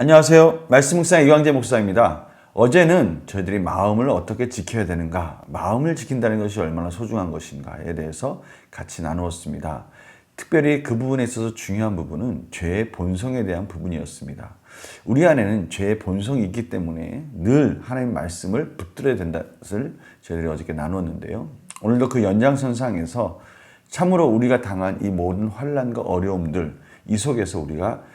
안녕하세요. 말씀 묵상 이광재 목사입니다. 어제는 저희들이 마음을 어떻게 지켜야 되는가, 마음을 지킨다는 것이 얼마나 소중한 것인가에 대해서 같이 나누었습니다. 특별히 그 부분에 있어서 중요한 부분은 죄의 본성에 대한 부분이었습니다. 우리 안에는 죄의 본성이 있기 때문에 늘 하나님의 말씀을 붙들어야 된다는 것을 저희들이 어저께 나누었는데요. 오늘도 그 연장선상에서 참으로 우리가 당한 이 모든 환난과 어려움들, 이 속에서 우리가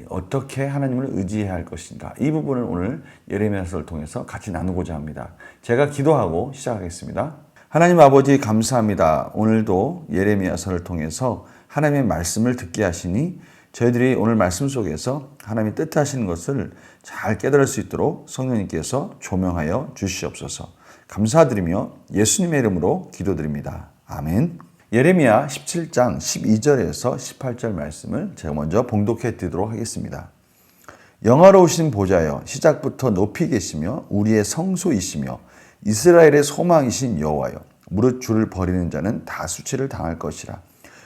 어떻게 하나님을 의지해야 할 것인가, 이 부분을 오늘 예레미야서를 통해서 같이 나누고자 합니다. 제가 기도하고 시작하겠습니다. 하나님 아버지 감사합니다. 오늘도 예레미야서를 통해서 하나님의 말씀을 듣게 하시니 저희들이 오늘 말씀 속에서 하나님이 뜻하시는 것을 잘 깨달을 수 있도록 성령님께서 조명하여 주시옵소서. 감사드리며 예수님의 이름으로 기도드립니다. 아멘. 예레미야 17장 12절에서 18절 말씀을 제가 먼저 봉독해 드리도록 하겠습니다. 영화로우신 보좌여, 시작부터 높이 계시며 우리의 성소이시며 이스라엘의 소망이신 여호와여, 무릇 주를 버리는 자는 다 수치를 당할 것이라.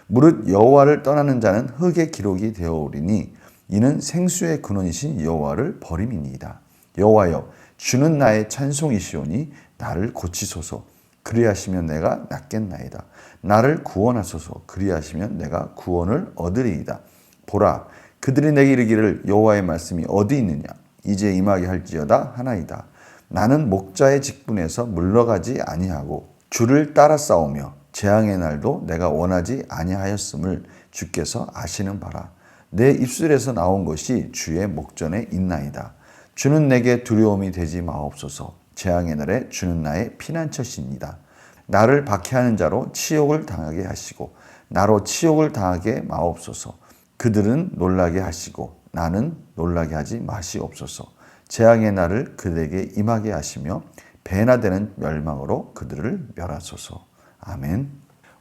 무릇 여호와를 떠나는 자는 흙의 기록이 되어오리니 이는 생수의 근원이신 여호와를 버림이니이다. 여호와여, 주는 나의 찬송이시오니 나를 고치소서. 그리하시면 내가 낫겠나이다. 나를 구원하소서. 그리하시면 내가 구원을 얻으리이다. 보라, 그들이 내게 이르기를 여호와의 말씀이 어디 있느냐? 이제 임하게 할지어다 하나이다. 나는 목자의 직분에서 물러가지 아니하고 주를 따라 싸우며 재앙의 날도 내가 원하지 아니하였음을 주께서 아시는 바라. 내 입술에서 나온 것이 주의 목전에 있나이다. 주는 내게 두려움이 되지 마옵소서. 재앙의 날에 주는 나의 피난처시니이다. 나를 박해하는 자로 치욕을 당하게 하시고 나로 치욕을 당하게 마옵소서. 그들은 놀라게 하시고 나는 놀라게 하지 마시옵소서. 재앙의 날을 그들에게 임하게 하시며 배나 되는 멸망으로 그들을 멸하소서. 아멘.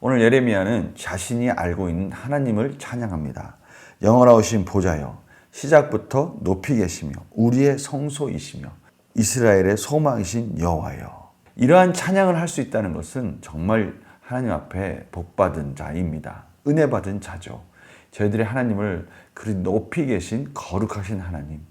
오늘 예레미야는 자신이 알고 있는 하나님을 찬양합니다. 영원하신 보좌여, 시작부터 높이 계시며 우리의 성소이시며 이스라엘의 소망이신 여호와여. 이러한 찬양을 할 수 있다는 것은 정말 하나님 앞에 복받은 자입니다. 은혜 받은 자죠. 저희들이 하나님을 그리 높이 계신 거룩하신 하나님,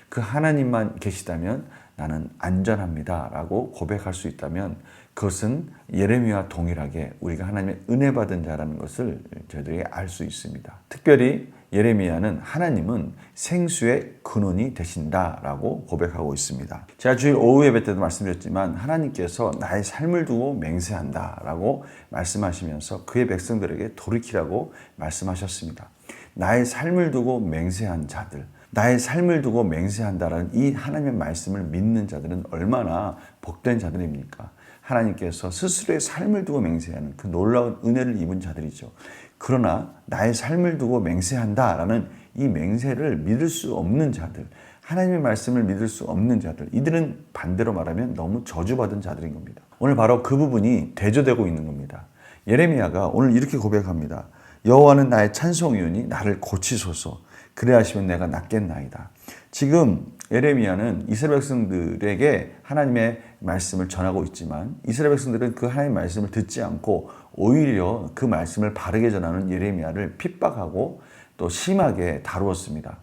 그 하나님만 계시다면 나는 안전합니다 라고 고백할 수 있다면 그것은 예레미야와 동일하게 우리가 하나님의 은혜 받은 자라는 것을 저희들이 알 수 있습니다. 특별히 예레미야는 하나님은 생수의 근원이 되신다라고 고백하고 있습니다. 제가 주일 오후 예배 때도 말씀드렸지만 하나님께서 나의 삶을 두고 맹세한다라고 말씀하시면서 그의 백성들에게 돌이키라고 말씀하셨습니다. 나의 삶을 두고 맹세한 자들, 나의 삶을 두고 맹세한다라는 이 하나님의 말씀을 믿는 자들은 얼마나 복된 자들입니까? 하나님께서 스스로의 삶을 두고 맹세하는 그 놀라운 은혜를 입은 자들이죠. 그러나 나의 삶을 두고 맹세한다라는 이 맹세를 믿을 수 없는 자들, 하나님의 말씀을 믿을 수 없는 자들, 이들은 반대로 말하면 너무 저주받은 자들인 겁니다. 오늘 바로 그 부분이 대조되고 있는 겁니다. 예레미야가 오늘 이렇게 고백합니다. 여호와는 나의 찬송이오니 나를 고치소서. 그래 하시면 내가 낫겠나이다. 지금 예레미야는 이스라엘 백성들에게 하나님의 말씀을 전하고 있지만 이스라엘 백성들은 그 하나님의 말씀을 듣지 않고 오히려 그 말씀을 바르게 전하는 예레미야를 핍박하고 또 심하게 다루었습니다.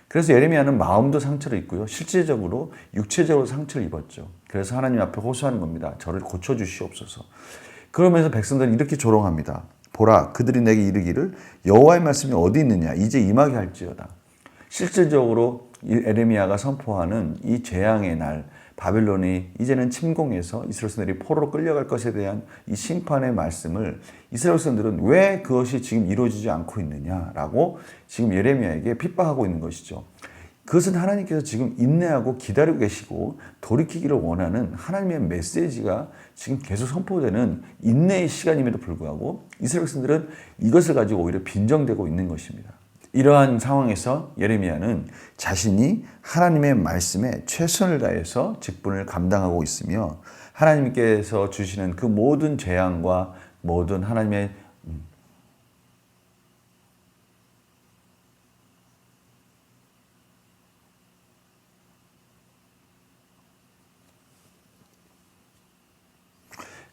그래서 예레미야는 마음도 상처를 입고요. 실제적으로 육체적으로 상처를 입었죠. 그래서 하나님 앞에 호소하는 겁니다. 저를 고쳐주시옵소서. 그러면서 백성들은 이렇게 조롱합니다. 보라, 그들이 내게 이르기를 여호와의 말씀이 어디 있느냐? 이제 임하게 할지어다. 실질적으로 예레미야가 선포하는 이 재앙의 날, 바벨론이 이제는 침공해서 이스라엘 백성들이 포로로 끌려갈 것에 대한 이 심판의 말씀을 이스라엘 백성들은 왜 그것이 지금 이루어지지 않고 있느냐라고 지금 예레미야에게 핍박하고 있는 것이죠. 그것은 하나님께서 지금 인내하고 기다리고 계시고 돌이키기를 원하는 하나님의 메시지가 지금 계속 선포되는 인내의 시간임에도 불구하고 이스라엘 백성들은 이것을 가지고 오히려 빈정되고 있는 것입니다. 이러한 상황에서 예레미야는 자신이 하나님의 말씀에 최선을 다해서 직분을 감당하고 있으며 하나님께서 주시는 그 모든 재앙과 모든 하나님의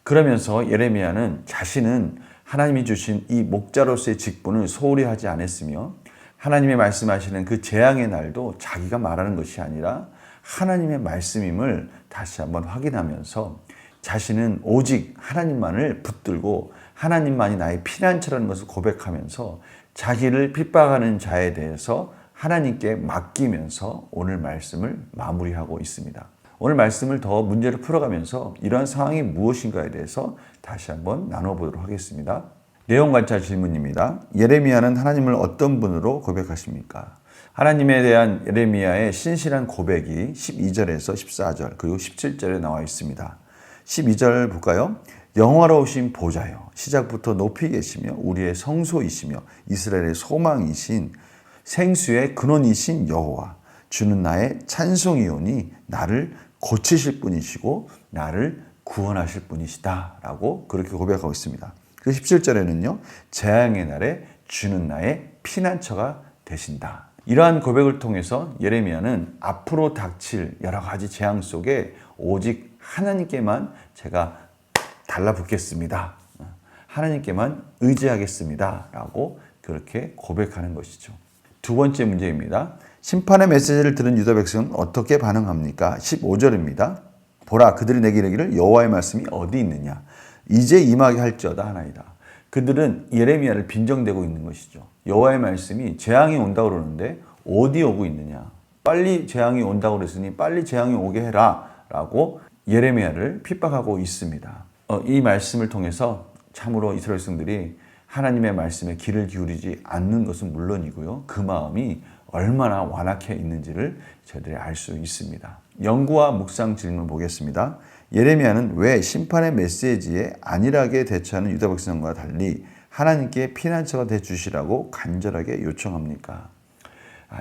그러면서 예레미야는 자신은 하나님이 주신 이 목자로서의 직분을 소홀히 하지 않았으며 하나님의 말씀하시는 그 재앙의 날도 자기가 말하는 것이 아니라 하나님의 말씀임을 다시 한번 확인하면서 자신은 오직 하나님만을 붙들고 하나님만이 나의 피난처라는 것을 고백하면서 자기를 핍박하는 자에 대해서 하나님께 맡기면서 오늘 말씀을 마무리하고 있습니다. 오늘 말씀을 더 문제를 풀어가면서 이러한 상황이 무엇인가에 대해서 다시 한번 나눠보도록 하겠습니다. 내용 관찰 질문입니다. 예레미야는 하나님을 어떤 분으로 고백하십니까? 하나님에 대한 예레미야의 신실한 고백이 12절에서 14절 그리고 17절에 나와 있습니다. 12절 볼까요? 영화로우신 보좌여 시작부터 높이 계시며 우리의 성소이시며 이스라엘의 소망이신 생수의 근원이신 여호와 주는 나의 찬송이오니 나를 고치실 분이시고 나를 구원하실 분이시다 라고 그렇게 고백하고 있습니다. 그 17절에는요. 재앙의 날에 주는 나의 피난처가 되신다. 이러한 고백을 통해서 예레미야는 앞으로 닥칠 여러 가지 재앙 속에 오직 하나님께만 제가 달라붙겠습니다. 하나님께만 의지하겠습니다. 라고 그렇게 고백하는 것이죠. 두 번째 문제입니다. 심판의 메시지를 들은 유다 백성은 어떻게 반응합니까? 15절입니다. 보라 그들이 내게 이르기를 여호와의 말씀이 어디 있느냐? 이제 임하게 할지어다 하나이다. 그들은 예레미야를 빈정대고 있는 것이죠. 여호와의 말씀이 재앙이 온다고 그러는데 어디 오고 있느냐? 빨리 재앙이 온다고 그랬으니 빨리 재앙이 오게 해라 라고 예레미야를 핍박하고 있습니다. 이 말씀을 통해서 참으로 이스라엘 백성들이 하나님의 말씀에 귀를 기울이지 않는 것은 물론이고요. 그 마음이 얼마나 완악해 있는지를 저희들이 알 수 있습니다. 연구와 묵상 질문 보겠습니다. 예레미야는 왜 심판의 메시지에 안일하게 대처하는 유다 백성과 달리 하나님께 피난처가 돼 주시라고 간절하게 요청합니까?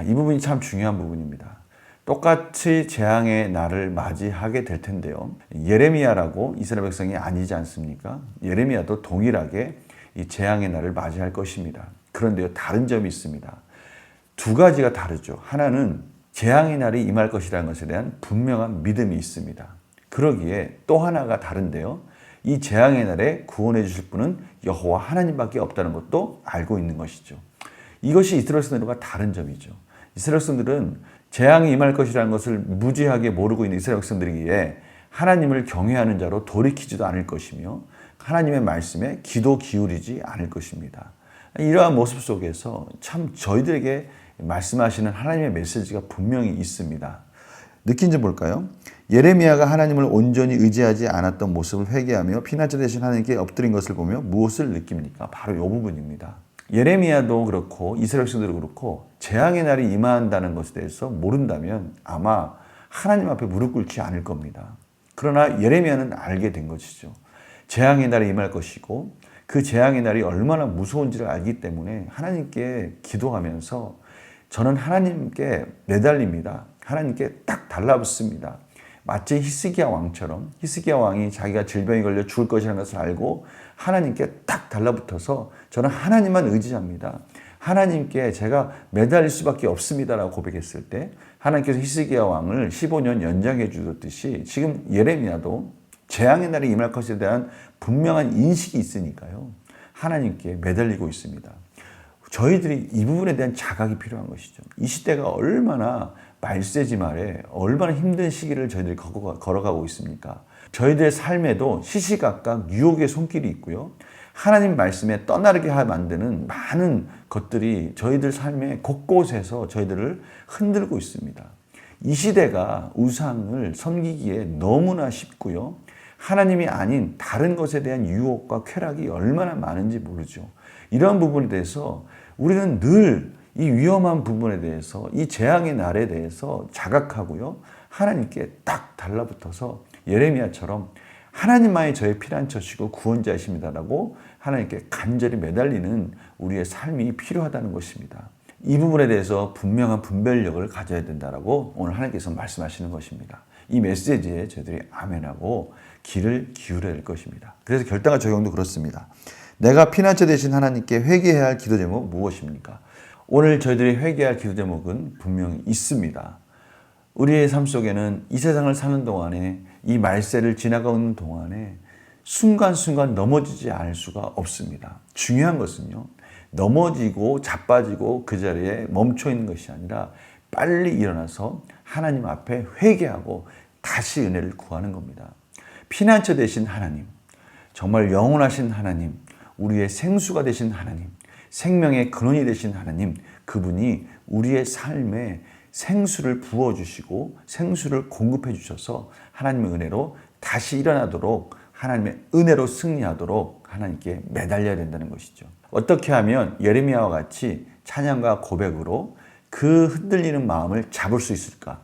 이 부분이 참 중요한 부분입니다. 똑같이 재앙의 날을 맞이하게 될 텐데요. 예레미야라고 이스라엘 백성이 아니지 않습니까? 예레미야도 동일하게 이 재앙의 날을 맞이할 것입니다. 그런데요, 다른 점이 있습니다. 두 가지가 다르죠. 하나는 재앙의 날이 임할 것이라는 것에 대한 분명한 믿음이 있습니다. 그러기에 또 하나가 다른데요. 이 재앙의 날에 구원해 주실 분은 여호와 하나님밖에 없다는 것도 알고 있는 것이죠. 이것이 이스라엘 백성들과 다른 점이죠. 이스라엘 백성들은 재앙이 임할 것이라는 것을 무지하게 모르고 있는 이스라엘 백성들이기에 하나님을 경외하는 자로 돌이키지도 않을 것이며 하나님의 말씀에 귀도 기울이지 않을 것입니다. 이러한 모습 속에서 참 저희들에게 말씀하시는 하나님의 메시지가 분명히 있습니다. 느낀 점 볼까요? 예레미야가 하나님을 온전히 의지하지 않았던 모습을 회개하며 피난처 되신 하나님께 엎드린 것을 보며 무엇을 느낍니까? 바로 이 부분입니다. 예레미야도 그렇고 이스라엘 백성들도 그렇고 재앙의 날이 임한다는 것에 대해서 모른다면 아마 하나님 앞에 무릎 꿇지 않을 겁니다. 그러나 예레미야는 알게 된 것이죠. 재앙의 날이 임할 것이고 그 재앙의 날이 얼마나 무서운지를 알기 때문에 하나님께 기도하면서 저는 하나님께 매달립니다. 하나님께 딱 달라붙습니다. 마치 히스기야 왕처럼 히스기야 왕이 자기가 질병에 걸려 죽을 것이라는 것을 알고 하나님께 딱 달라붙어서 저는 하나님만 의지합니다. 하나님께 제가 매달릴 수밖에 없습니다라고 고백했을 때 하나님께서 히스기야 왕을 15년 연장해 주셨듯이 지금 예레미야도 재앙의 날이 임할 것에 대한 분명한 인식이 있으니까요. 하나님께 매달리고 있습니다. 저희들이 이 부분에 대한 자각이 필요한 것이죠. 이 시대가 얼마나 말세지 말에 얼마나 힘든 시기를 저희들이 걸어가고 있습니까? 저희들의 삶에도 시시각각 유혹의 손길이 있고요. 하나님 말씀에 떠나게 만드는 많은 것들이 저희들 삶의 곳곳에서 저희들을 흔들고 있습니다. 이 시대가 우상을 섬기기에 너무나 쉽고요. 하나님이 아닌 다른 것에 대한 유혹과 쾌락이 얼마나 많은지 모르죠. 이러한 부분에 대해서 우리는 늘 이 위험한 부분에 대해서 이 재앙의 날에 대해서 자각하고요. 하나님께 딱 달라붙어서 예레미야처럼 하나님만이 저의 피난처시고 구원자이십니다라고 하나님께 간절히 매달리는 우리의 삶이 필요하다는 것입니다. 이 부분에 대해서 분명한 분별력을 가져야 된다라고 오늘 하나님께서 말씀하시는 것입니다. 이 메시지에 저희들이 아멘하고 귀를 기울여야 될 것입니다. 그래서 결단과 적용도 그렇습니다. 내가 피난처 되신 하나님께 회개해야 할 기도 제목 무엇입니까? 오늘 저희들이 회개할 기도 제목은 분명히 있습니다. 우리의 삶 속에는 이 세상을 사는 동안에 이 말세를 지나가는 동안에 순간순간 넘어지지 않을 수가 없습니다. 중요한 것은요. 넘어지고 자빠지고 그 자리에 멈춰 있는 것이 아니라 빨리 일어나서 하나님 앞에 회개하고 다시 은혜를 구하는 겁니다. 피난처 되신 하나님, 정말 영원하신 하나님, 우리의 생수가 되신 하나님, 생명의 근원이 되신 하나님, 그분이 우리의 삶에 생수를 부어주시고 생수를 공급해 주셔서 하나님의 은혜로 다시 일어나도록, 하나님의 은혜로 승리하도록 하나님께 매달려야 된다는 것이죠. 어떻게 하면 예레미야와 같이 찬양과 고백으로 그 흔들리는 마음을 잡을 수 있을까?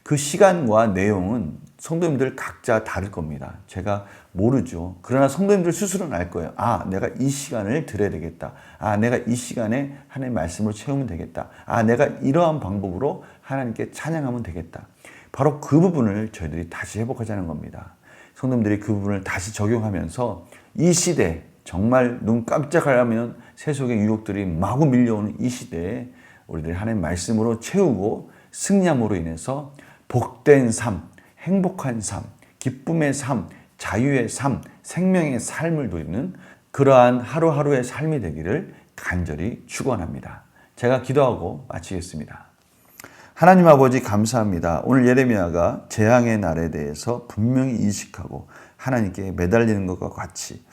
그 시간과 내용은 성도님들 각자 다를 겁니다. 제가 모르죠. 그러나 성도님들 스스로는 알 거예요. 아, 내가 이 시간을 드려야 되겠다. 아, 내가 이 시간에 하나님의 말씀을 채우면 되겠다. 아, 내가 이러한 방법으로 하나님께 찬양하면 되겠다. 바로 그 부분을 저희들이 다시 회복하자는 겁니다. 성도님들이 그 부분을 다시 적용하면서 이 시대, 정말 눈 깜짝하면 세속의 유혹들이 마구 밀려오는 이 시대에 우리들이 하나님의 말씀으로 채우고 승리함으로 인해서 복된 삶, 행복한 삶, 기쁨의 삶, 자유의 삶, 생명의 삶을 누리는 그러한 하루하루의 삶이 되기를 간절히 축원합니다. 제가 기도하고 마치겠습니다. 하나님 아버지 감사합니다. 오늘 예레미야가 재앙의 날에 대해서 분명히 인식하고 하나님께 매달리는 것과 같이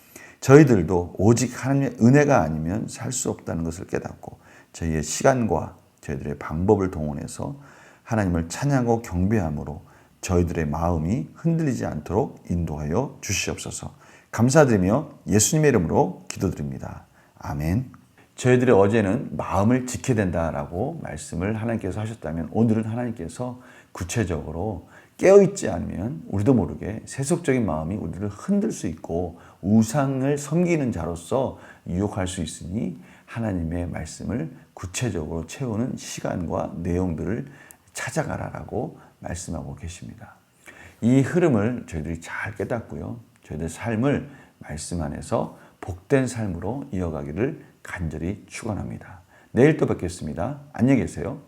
저희들도 오직 하나님의 은혜가 아니면 살 수 없다는 것을 깨닫고 저희의 시간과 저희들의 방법을 동원해서 하나님을 찬양하고 경배함으로 저희들의 마음이 흔들리지 않도록 인도하여 주시옵소서. 감사드리며 예수님의 이름으로 기도드립니다. 아멘. 저희들이 어제는 마음을 지켜야 된다라고 말씀을 하나님께서 하셨다면 오늘은 하나님께서 구체적으로 깨어있지 않으면 우리도 모르게 세속적인 마음이 우리를 흔들 수 있고 우상을 섬기는 자로서 유혹할 수 있으니 하나님의 말씀을 구체적으로 채우는 시간과 내용들을 찾아가라라고 말씀하고 계십니다. 이 흐름을 저희들이 잘 깨닫고요. 저희들 삶을 말씀 안에서 복된 삶으로 이어가기를 간절히 축원합니다. 내일 또 뵙겠습니다. 안녕히 계세요.